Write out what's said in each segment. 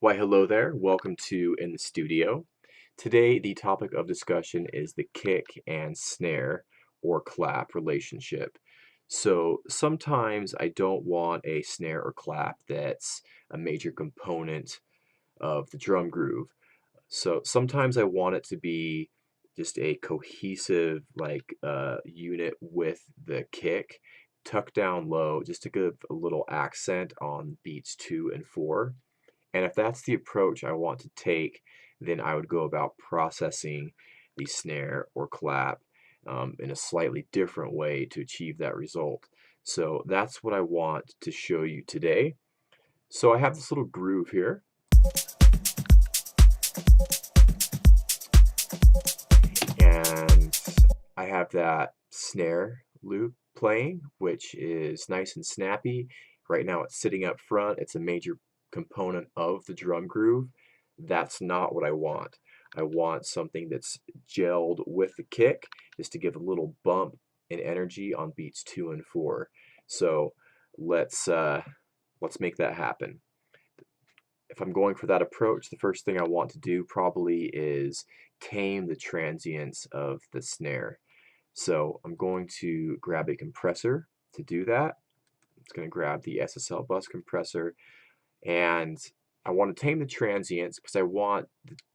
Why, hello there. Welcome to In the Studio. Today, the topic of discussion is the kick and snare or clap relationship. So sometimes I don't want a snare or clap that's a major component of the drum groove. So sometimes I want it to be just a cohesive unit with the kick tucked down low just to give a little accent on beats 2 and 4. And if that's the approach I want to take, then I would go about processing the snare or clap in a slightly different way to achieve that result. So that's what I want to show you today. So I have this little groove here, and I have that snare loop playing, which is nice and snappy. Right now it's sitting up front. It's a major component of the drum groove. That's not what I want. I want something that's gelled with the kick just to give a little bump in energy on beats 2 and 4. So let's make that happen. If I'm going for that approach, the first thing I want to do probably is tame the transients of the snare. So I'm going to grab a compressor to do that. It's going to grab the SSL bus compressor, and I want to tame the transients because I want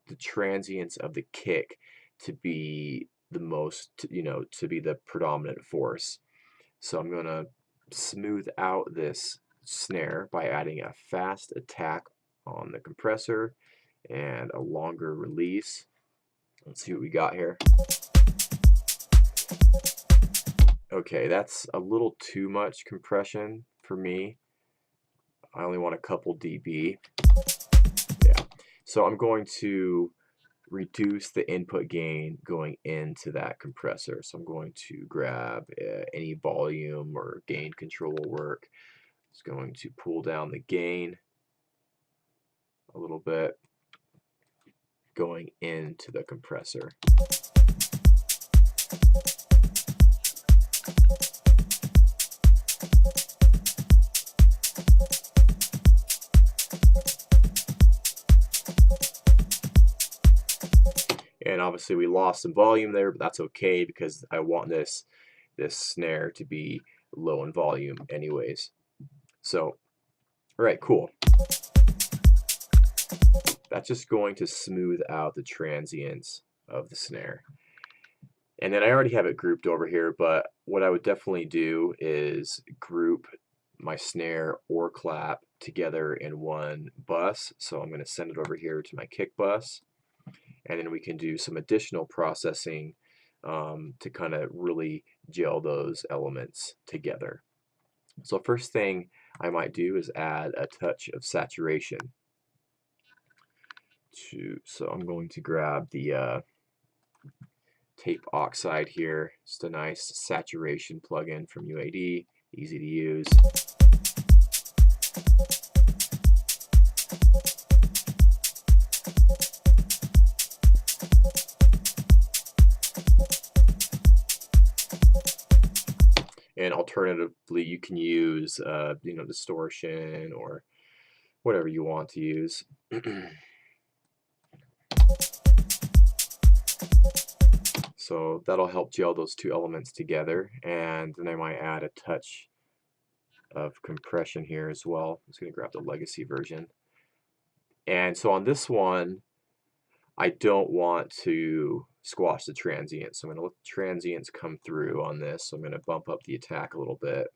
the transients of the kick to be the most, to be the predominant force. So I'm going to smooth out this snare by adding a fast attack on the compressor and a longer release. Let's see what we got here. Okay, that's a little too much compression for me. I only want a couple dB. Yeah. So I'm going to reduce the input gain going into that compressor. So I'm going to grab any volume or gain control will work. It's going to pull down the gain a little bit going into the compressor. And obviously we lost some volume there, but that's okay because I want this snare to be low in volume anyways. So, all right, cool. That's just going to smooth out the transients of the snare. And then I already have it grouped over here, but what I would definitely do is group my snare or clap together in one bus. So I'm going to send it over here to my kick bus, and then we can do some additional processing to kind of really gel those elements together. So first thing I might do is add a touch of saturation. So I'm going to grab the tape oxide here, just a nice saturation plugin from UAD, easy to use. And alternatively, you can use distortion or whatever you want to use. So that'll help gel those two elements together, and then I might add a touch of compression here as well. I'm just going to grab the legacy version. And so on this one, I don't want to squash the transients, so I'm going to let the transients come through on this. So I'm going to bump up the attack a little bit.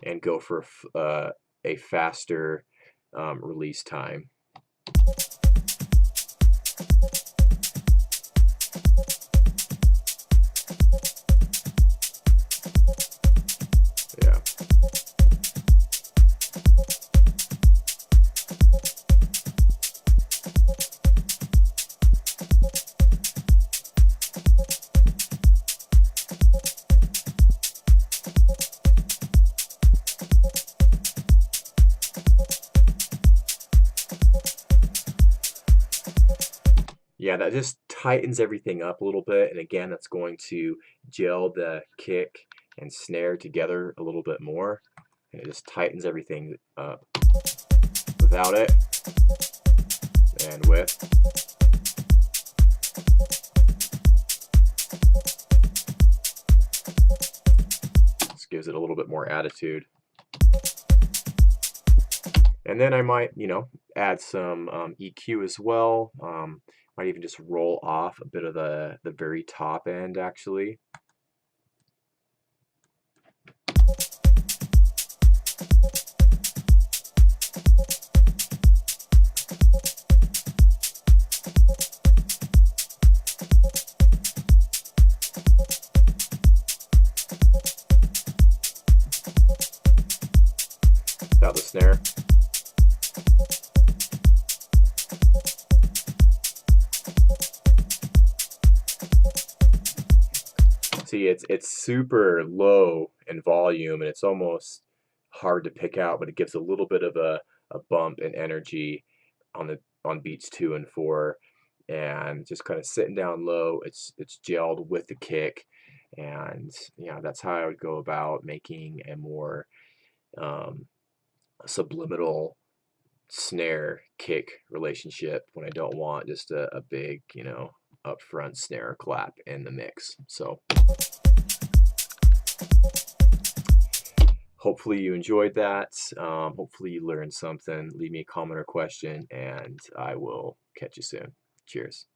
And go for a faster release time. Yeah. Yeah, that just tightens everything up a little bit, and again, that's going to gel the kick and snare together a little bit more, and it just tightens everything up. Without it, and with. This gives it a little bit more attitude. And then I might, add some EQ as well. Might even just roll off a bit of the very top end, actually. Without the snare. See, it's super low in volume, and it's almost hard to pick out, but it gives a little bit of a bump in energy on beats 2 and 4, and just kind of sitting down low. It's gelled with the kick, and that's how I would go about making a more subliminal snare kick relationship when I don't want just a big, upfront snare clap in the mix. So hopefully you enjoyed that. Hopefully you learned something. Leave me a comment or question, and I will catch you soon. Cheers.